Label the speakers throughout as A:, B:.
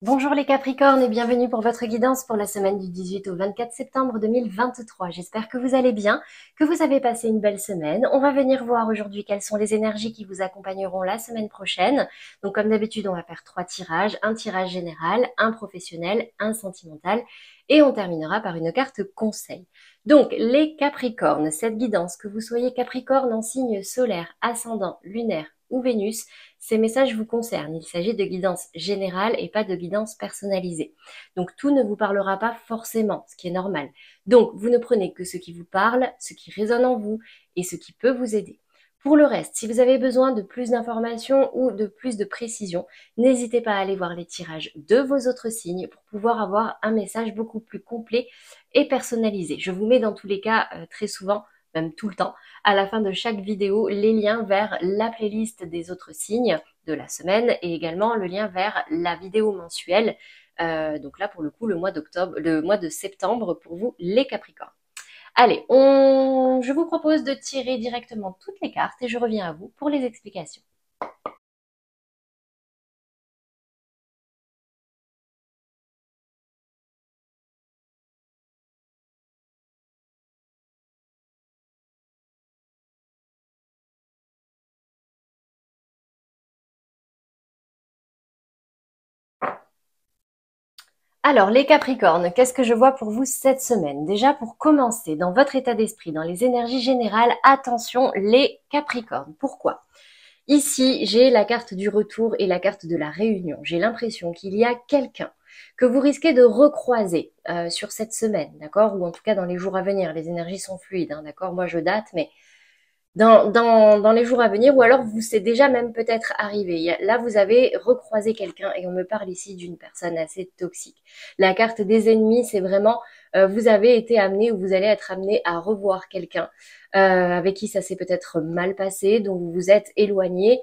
A: Bonjour les Capricornes et bienvenue pour votre guidance pour la semaine du 18 au 24 septembre 2023. J'espère que vous allez bien, que vous avez passé une belle semaine. On va venir voir aujourd'hui quelles sont les énergies qui vous accompagneront la semaine prochaine. Donc comme d'habitude, on va faire 3 tirages, un tirage général, un professionnel, un sentimental et on terminera par une carte conseil. Donc les Capricornes, cette guidance, que vous soyez Capricorne en signe solaire, ascendant, lunaire ou Vénus, ces messages vous concernent. Il s'agit de guidance générale et pas de guidance personnalisée. Donc tout ne vous parlera pas forcément, ce qui est normal. Donc vous ne prenez que ce qui vous parle, ce qui résonne en vous et ce qui peut vous aider. Pour le reste, si vous avez besoin de plus d'informations ou de plus de précision, n'hésitez pas à aller voir les tirages de vos autres signes pour pouvoir avoir un message beaucoup plus complet et personnalisé. Je vous mets dans tous les cas très souvent, même tout le temps, à la fin de chaque vidéo, les liens vers la playlist des autres signes de la semaine et également le lien vers la vidéo mensuelle. Donc là, pour le coup, le mois de septembre pour vous, les Capricornes. Allez, je vous propose de tirer directement toutes les cartes et je reviens à vous pour les explications. Alors, les Capricornes, qu'est-ce que je vois pour vous cette semaine? Déjà, pour commencer, dans votre état d'esprit, dans les énergies générales, attention, les Capricornes. Pourquoi? Ici, j'ai la carte du retour et la carte de la réunion. J'ai l'impression qu'il y a quelqu'un que vous risquez de recroiser sur cette semaine, d'accord? Ou en tout cas dans les jours à venir. Les énergies sont fluides, hein, d'accord? Moi, je date, mais dans les jours à venir, ou alors vous c'est déjà même peut-être arrivé. Là, vous avez recroisé quelqu'un et on me parle ici d'une personne assez toxique. La carte des ennemis, c'est vraiment vous avez été amené ou vous allez être amené à revoir quelqu'un avec qui ça s'est peut-être mal passé, dont vous vous êtes éloigné,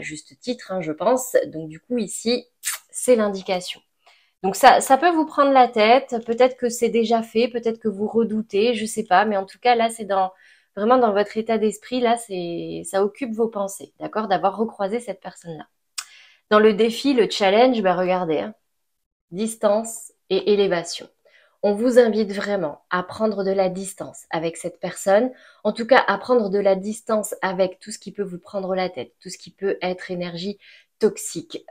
A: juste titre, hein, je pense. Donc du coup ici, c'est l'indication. Donc ça peut vous prendre la tête, peut-être que c'est déjà fait, peut-être que vous redoutez, je sais pas, mais en tout cas là c'est vraiment dans votre état d'esprit, là ça occupe vos pensées, d'accord, d'avoir recroisé cette personne-là. Dans le défi, le challenge, regardez, hein, distance et élévation. On vous invite vraiment à prendre de la distance avec cette personne, en tout cas à prendre de la distance avec tout ce qui peut vous prendre la tête, tout ce qui peut être énergie toxique.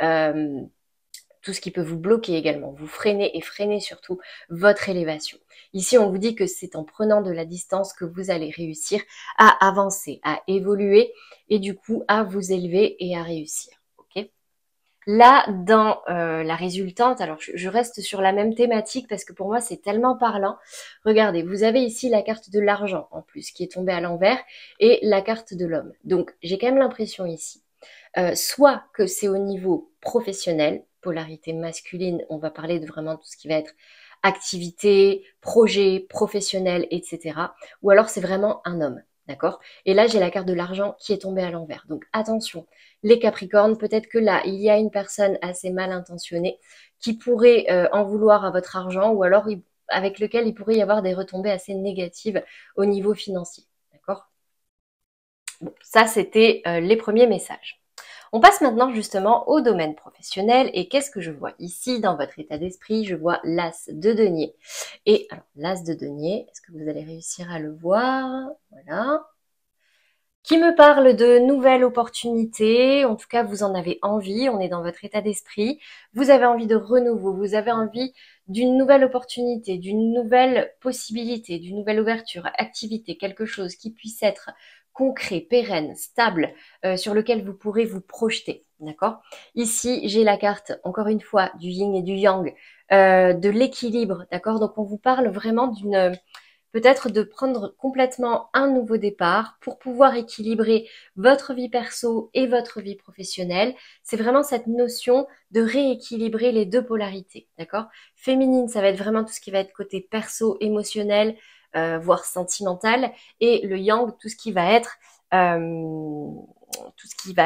A: Tout ce qui peut vous bloquer également, vous freiner et freiner surtout votre élévation. Ici, on vous dit que c'est en prenant de la distance que vous allez réussir à avancer, à évoluer et du coup à vous élever et à réussir. Okay. Là, dans la résultante, alors je reste sur la même thématique parce que pour moi c'est tellement parlant. Regardez, vous avez ici la carte de l'argent en plus qui est tombée à l'envers et la carte de l'homme. Donc j'ai quand même l'impression ici soit que c'est au niveau professionnel, polarité masculine, on va parler de vraiment tout ce qui va être activité, projet, professionnel, etc. Ou alors c'est vraiment un homme, d'accord? Et là, j'ai la carte de l'argent qui est tombée à l'envers. Donc attention, les Capricornes, peut-être que là, il y a une personne assez mal intentionnée qui pourrait en vouloir à votre argent ou alors avec lequel il pourrait y avoir des retombées assez négatives au niveau financier, d'accord? Bon, ça, c'était les premiers messages. On passe maintenant justement au domaine professionnel et qu'est-ce que je vois ici dans votre état d'esprit? Je vois l'as de denier. Et alors, l'as de denier, est-ce que vous allez réussir à le voir? Voilà. Qui me parle de nouvelles opportunités, en tout cas vous en avez envie, on est dans votre état d'esprit, vous avez envie de renouveau, vous avez envie d'une nouvelle opportunité, d'une nouvelle possibilité, d'une nouvelle ouverture, activité, quelque chose qui puisse être concret, pérenne, stable, sur lequel vous pourrez vous projeter. D'accord? Ici, j'ai la carte, encore une fois, du yin et du yang, de l'équilibre. D'accord? Donc, on vous parle vraiment d'une peut-être de prendre complètement un nouveau départ pour pouvoir équilibrer votre vie perso et votre vie professionnelle. C'est vraiment cette notion de rééquilibrer les deux polarités, d'accord? Féminine, ça va être vraiment tout ce qui va être côté perso, émotionnel, voire sentimental, et le yang, euh, tout ce qui va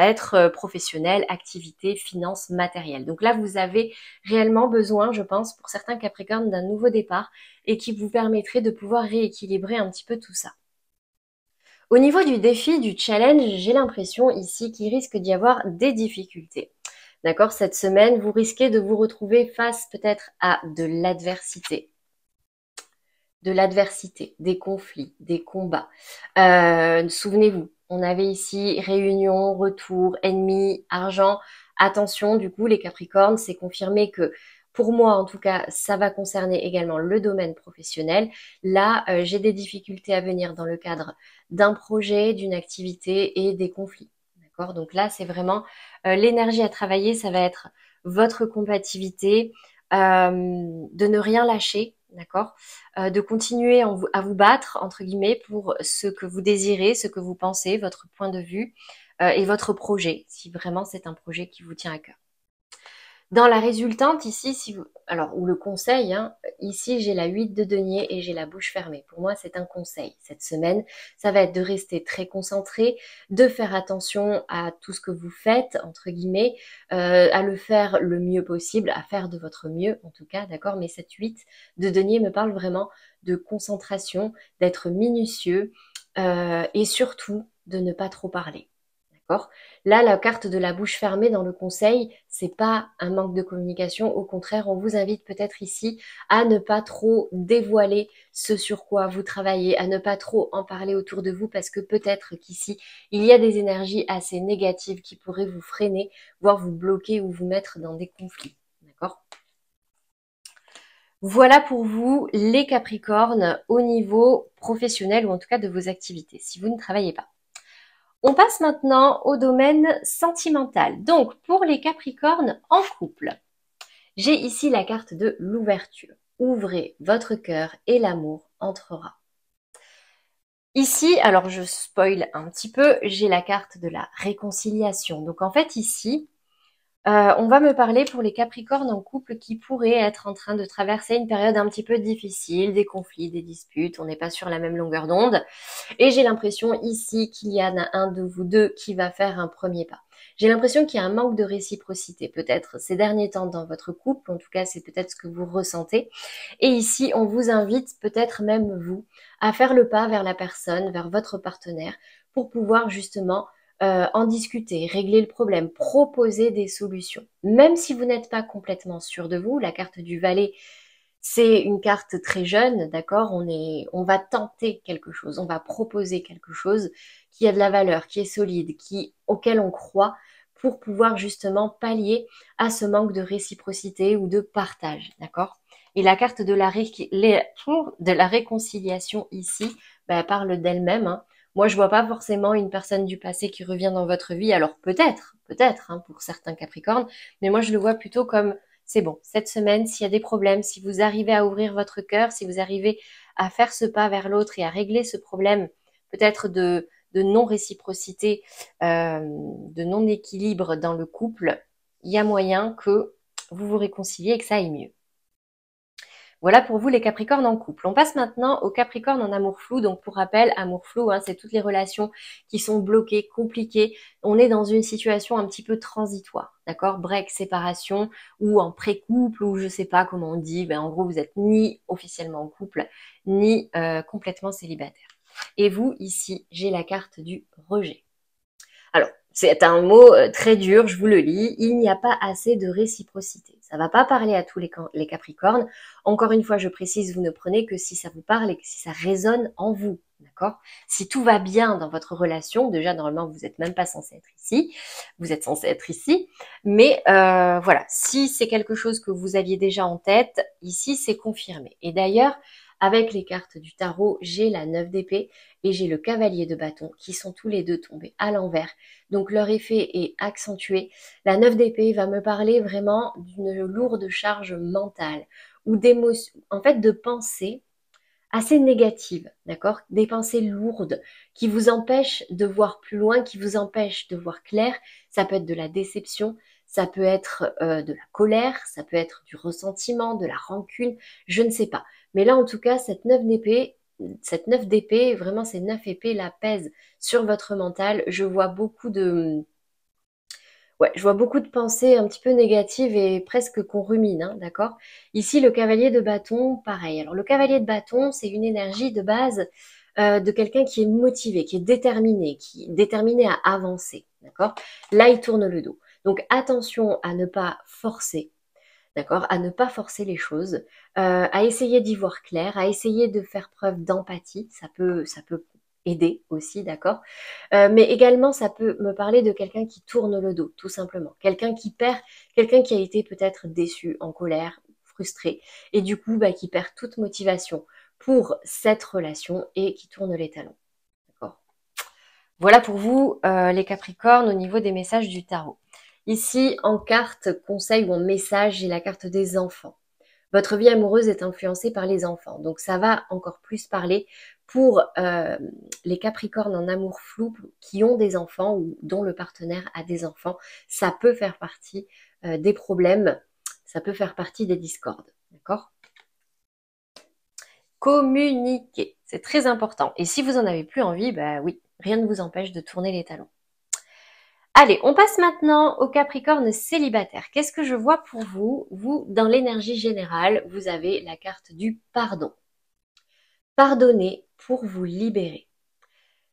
A: être professionnel, activité, finance, matériel. Donc là, vous avez réellement besoin, je pense, pour certains Capricornes, d'un nouveau départ et qui vous permettrait de pouvoir rééquilibrer un petit peu tout ça. Au niveau du défi, du challenge, j'ai l'impression ici qu'il risque d'y avoir des difficultés. D'accord? Cette semaine, vous risquez de vous retrouver face peut-être à de l'adversité. Des conflits, des combats. Souvenez-vous, on avait ici réunion, retour, ennemi, argent. Attention, du coup, les Capricornes, c'est confirmé que pour moi, en tout cas, ça va concerner également le domaine professionnel. Là, j'ai des difficultés à venir dans le cadre d'un projet, d'une activité et des conflits. D'accord? Donc là, c'est vraiment l'énergie à travailler, ça va être votre combativité, de ne rien lâcher, d'accord? De continuer à vous battre, entre guillemets, pour ce que vous désirez, ce que vous pensez, votre point de vue et votre projet, si vraiment c'est un projet qui vous tient à cœur. Dans la résultante, ici, alors, ou le conseil, hein, ici, j'ai la 8 de denier et j'ai la bouche fermée. Pour moi, c'est un conseil. Cette semaine, ça va être de rester très concentré, de faire attention à tout ce que vous faites, entre guillemets, à le faire le mieux possible, à faire de votre mieux, en tout cas, d'accord? Mais cette 8 de denier me parle vraiment de concentration, d'être minutieux et surtout de ne pas trop parler. D'accord? Là, la carte de la bouche fermée dans le conseil, c'est pas un manque de communication. Au contraire, on vous invite peut-être ici à ne pas trop dévoiler ce sur quoi vous travaillez, à ne pas trop en parler autour de vous parce que peut-être qu'ici, il y a des énergies assez négatives qui pourraient vous freiner, voire vous bloquer ou vous mettre dans des conflits. D'accord? Voilà pour vous les Capricornes au niveau professionnel ou en tout cas de vos activités, si vous ne travaillez pas. On passe maintenant au domaine sentimental. Donc, pour les Capricornes en couple, j'ai ici la carte de l'ouverture. Ouvrez votre cœur et l'amour entrera. Ici, alors je spoil un petit peu, j'ai la carte de la réconciliation. Donc en fait ici, on va me parler pour les Capricornes en couple qui pourraient être en train de traverser une période un petit peu difficile, des conflits, des disputes, on n'est pas sur la même longueur d'onde. Et j'ai l'impression ici qu'il y en a un de vous deux qui va faire un premier pas. J'ai l'impression qu'il y a un manque de réciprocité, peut-être ces derniers temps dans votre couple, en tout cas c'est peut-être ce que vous ressentez. Et ici, on vous invite, peut-être même vous, à faire le pas vers la personne, vers votre partenaire, pour pouvoir justement en discuter, régler le problème, proposer des solutions. Même si vous n'êtes pas complètement sûr de vous, la carte du valet, c'est une carte très jeune, d'accord? On va tenter quelque chose, on va proposer quelque chose qui a de la valeur, qui est solide, auquel on croit pour pouvoir justement pallier à ce manque de réciprocité ou de partage, d'accord? Et la carte de la réconciliation ici, bah, elle parle d'elle-même, hein. Moi, je vois pas forcément une personne du passé qui revient dans votre vie. Alors peut-être, hein, pour certains Capricornes, mais moi je le vois plutôt comme c'est bon. Cette semaine, s'il y a des problèmes, si vous arrivez à ouvrir votre cœur, si vous arrivez à faire ce pas vers l'autre et à régler ce problème, peut-être de non-réciprocité, de non-équilibre dans le couple, il y a moyen que vous vous réconciliez et que ça aille mieux. Voilà pour vous les Capricornes en couple. On passe maintenant aux Capricornes en amour flou. Donc pour rappel, amour flou, hein, c'est toutes les relations qui sont bloquées, compliquées. On est dans une situation un petit peu transitoire, d'accord? Break, séparation ou en pré-couple ou je sais pas comment on dit. Ben, en gros, vous êtes ni officiellement en couple, ni complètement célibataire. Et vous, ici, j'ai la carte du rejet. Alors, c'est un mot très dur, je vous le lis. Il n'y a pas assez de réciprocité. Ça ne va pas parler à tous les Capricornes. Encore une fois, je précise, vous ne prenez que si ça vous parle et que si ça résonne en vous. D'accord? Si tout va bien dans votre relation, déjà normalement vous n'êtes même pas censé être ici, vous êtes censé être ici, mais voilà, si c'est quelque chose que vous aviez déjà en tête, ici c'est confirmé. Et d'ailleurs, avec les cartes du tarot, j'ai la 9 d'épée et j'ai le cavalier de bâton qui sont tous les deux tombés à l'envers. Donc leur effet est accentué. La 9 d'épée va me parler vraiment d'une lourde charge mentale ou d'émotion, en fait de pensée assez négatives, d'accord? Des pensées lourdes qui vous empêchent de voir plus loin, qui vous empêchent de voir clair. Ça peut être de la déception, ça peut être de la colère, ça peut être du ressentiment, de la rancune, je ne sais pas. Mais là, en tout cas, cette 9 d'épée, vraiment ces 9 épées la pèsent sur votre mental. Je vois beaucoup de pensées un petit peu négatives et presque qu'on rumine, hein, d'accord? Ici, le cavalier de bâton, pareil. Alors, le cavalier de bâton, c'est une énergie de base de quelqu'un qui est motivé, qui est déterminé à avancer, d'accord? Là, il tourne le dos. Donc attention à ne pas forcer, d'accord, à ne pas forcer les choses, à essayer d'y voir clair, à essayer de faire preuve d'empathie, ça peut aider aussi, d'accord. Mais également, ça peut me parler de quelqu'un qui tourne le dos, tout simplement. Quelqu'un qui perd, quelqu'un qui a été peut-être déçu, en colère, frustré, et du coup, bah, qui perd toute motivation pour cette relation et qui tourne les talons. D'accord. Voilà pour vous, les Capricornes, au niveau des messages du tarot. Ici, en carte conseil ou en message, j'ai la carte des enfants. Votre vie amoureuse est influencée par les enfants. Donc ça va encore plus parler pour les Capricornes en amour flou qui ont des enfants ou dont le partenaire a des enfants. Ça peut faire partie des problèmes, ça peut faire partie des discordes. D'accord? Communiquer, c'est très important. Et si vous n'en avez plus envie, bah oui, rien ne vous empêche de tourner les talons. Allez, on passe maintenant au Capricorne célibataire. Qu'est-ce que je vois pour vous? Vous, dans l'énergie générale, vous avez la carte du pardon. Pardonner pour vous libérer.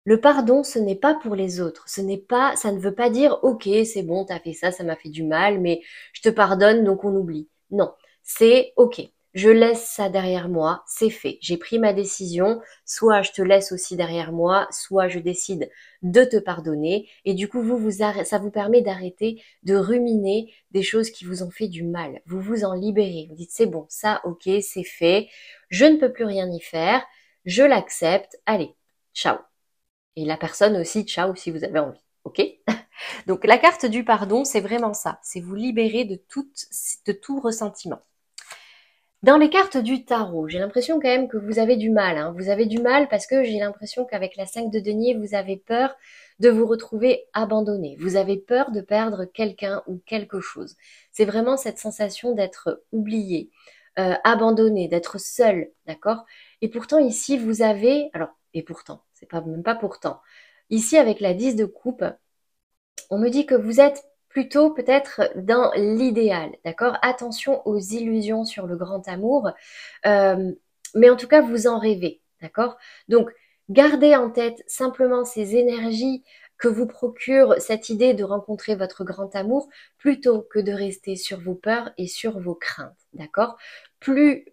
A: Le pardon, ce n'est pas pour les autres. Ce n'est pas, ça ne veut pas dire, ok, c'est bon, t'as fait ça m'a fait du mal, mais je te pardonne, donc on oublie. Non, c'est ok. Je laisse ça derrière moi, c'est fait. J'ai pris ma décision. Soit je te laisse aussi derrière moi, soit je décide de te pardonner. Et du coup, ça vous permet d'arrêter de ruminer des choses qui vous ont fait du mal. Vous vous en libérez. Vous dites, c'est bon, ça, ok, c'est fait. Je ne peux plus rien y faire. Je l'accepte. Allez, ciao. Et la personne aussi, ciao si vous avez envie. Ok? Donc la carte du pardon, c'est vraiment ça. C'est vous libérer de tout ressentiment. Dans les cartes du tarot, j'ai l'impression quand même que vous avez du mal. Hein. Vous avez du mal parce que j'ai l'impression qu'avec la 5 de denier, vous avez peur de vous retrouver abandonné. Vous avez peur de perdre quelqu'un ou quelque chose. C'est vraiment cette sensation d'être oublié, abandonné, d'être seul, d'accord? Et pourtant ici, vous avez... Alors, et pourtant, c'est pas même pas pourtant. Ici, avec la 10 de coupe, on me dit que vous êtes plutôt peut-être dans l'idéal, d'accord? Attention aux illusions sur le grand amour, mais en tout cas, vous en rêvez, d'accord? Donc, gardez en tête simplement ces énergies que vous procure cette idée de rencontrer votre grand amour plutôt que de rester sur vos peurs et sur vos craintes, d'accord?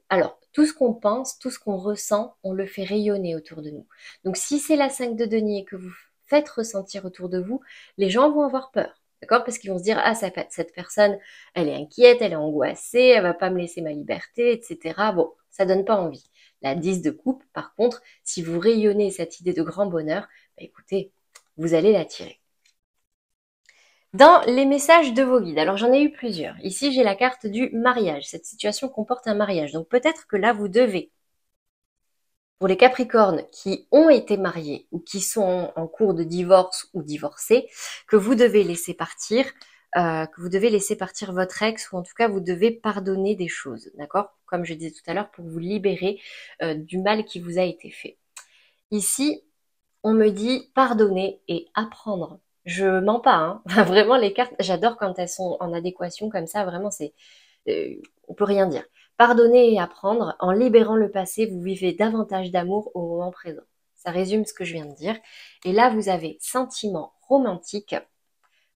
A: Alors, tout ce qu'on pense, tout ce qu'on ressent, on le fait rayonner autour de nous. Donc, si c'est la 5 de denier que vous faites ressentir autour de vous, les gens vont avoir peur. D'accord? Parce qu'ils vont se dire, ah, cette personne, elle est inquiète, elle est angoissée, elle va pas me laisser ma liberté, etc. Bon, ça donne pas envie. La 10 de coupe, par contre, si vous rayonnez cette idée de grand bonheur, bah, écoutez, vous allez l'attirer. Dans les messages de vos guides, alors j'en ai eu plusieurs. Ici, j'ai la carte du mariage. Cette situation comporte un mariage. Donc peut-être que là, vous devez, pour les Capricornes qui ont été mariés ou qui sont en cours de divorce ou divorcés, que vous devez laisser partir, votre ex, ou en tout cas vous devez pardonner des choses, d'accord? Comme je disais tout à l'heure, pour vous libérer du mal qui vous a été fait. Ici, on me dit pardonner et apprendre. Je mens pas, hein. Vraiment les cartes, j'adore quand elles sont en adéquation comme ça, vraiment on peut rien dire. Pardonner et apprendre, en libérant le passé, vous vivez davantage d'amour au moment présent. Ça résume ce que je viens de dire. Et là, vous avez sentiments romantiques.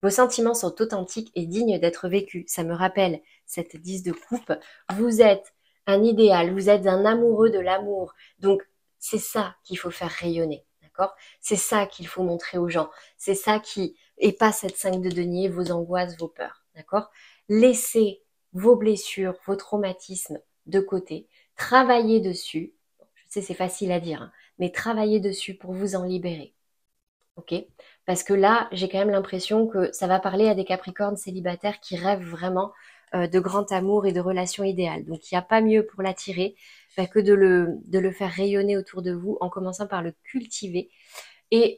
A: Vos sentiments sont authentiques et dignes d'être vécus. Ça me rappelle cette 10 de coupe. Vous êtes un idéal, vous êtes un amoureux de l'amour. Donc, c'est ça qu'il faut faire rayonner. D'accord? C'est ça qu'il faut montrer aux gens. C'est ça qui, et pas cette 5 de denier, vos angoisses, vos peurs. D'accord? Laissez vos blessures, vos traumatismes de côté. Travaillez dessus. Je sais, c'est facile à dire, hein, mais travaillez dessus pour vous en libérer. Ok? Parce que là, j'ai quand même l'impression que ça va parler à des Capricornes célibataires qui rêvent vraiment de grand amour et de relations idéales. Donc, il n'y a pas mieux pour l'attirer que de le faire rayonner autour de vous en commençant par le cultiver et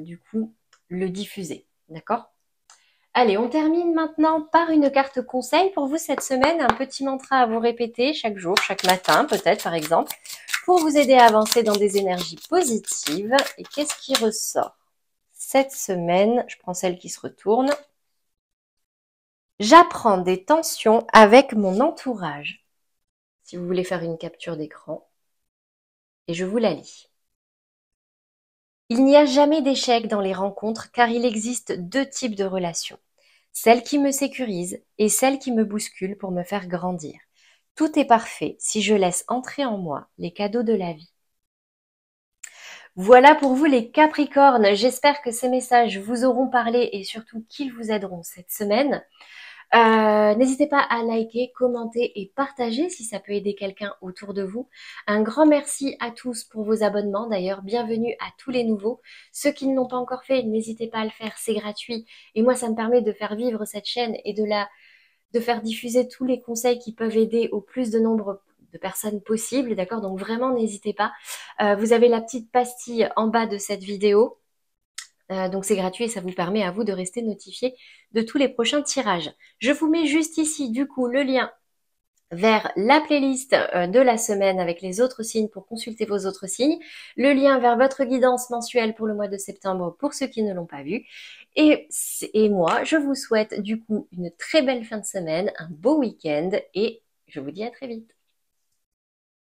A: du coup, le diffuser. D'accord? Allez, on termine maintenant par une carte conseil pour vous cette semaine, un petit mantra à vous répéter chaque jour, chaque matin peut-être par exemple, pour vous aider à avancer dans des énergies positives. Et qu'est-ce qui ressort cette semaine? Je prends celle qui se retourne. J'apprends des tensions avec mon entourage. Si vous voulez faire une capture d'écran. Et je vous la lis. Il n'y a jamais d'échec dans les rencontres car il existe deux types de relations. celle qui me sécurise et celle qui me bouscule pour me faire grandir. Tout est parfait si je laisse entrer en moi les cadeaux de la vie. Voilà pour vous les Capricornes. J'espère que ces messages vous auront parlé et surtout qu'ils vous aideront cette semaine. N'hésitez pas à liker, commenter et partager si ça peut aider quelqu'un autour de vous. Un grand merci à tous pour vos abonnements. D'ailleurs, bienvenue à tous les nouveaux. Ceux qui ne l'ont pas encore fait, n'hésitez pas à le faire, c'est gratuit. Et moi, ça me permet de faire vivre cette chaîne et de faire diffuser tous les conseils qui peuvent aider au plus de nombre de personnes possible, d'accord? Donc vraiment, n'hésitez pas. Vous avez la petite pastille en bas de cette vidéo. Donc c'est gratuit et ça vous permet à vous de rester notifié de tous les prochains tirages. Je vous mets juste ici du coup le lien vers la playlist de la semaine avec les autres signes pour consulter vos autres signes, le lien vers votre guidance mensuelle pour le mois de septembre pour ceux qui ne l'ont pas vu. Et moi, je vous souhaite du coup une très belle fin de semaine, un beau week-end et je vous dis à très vite.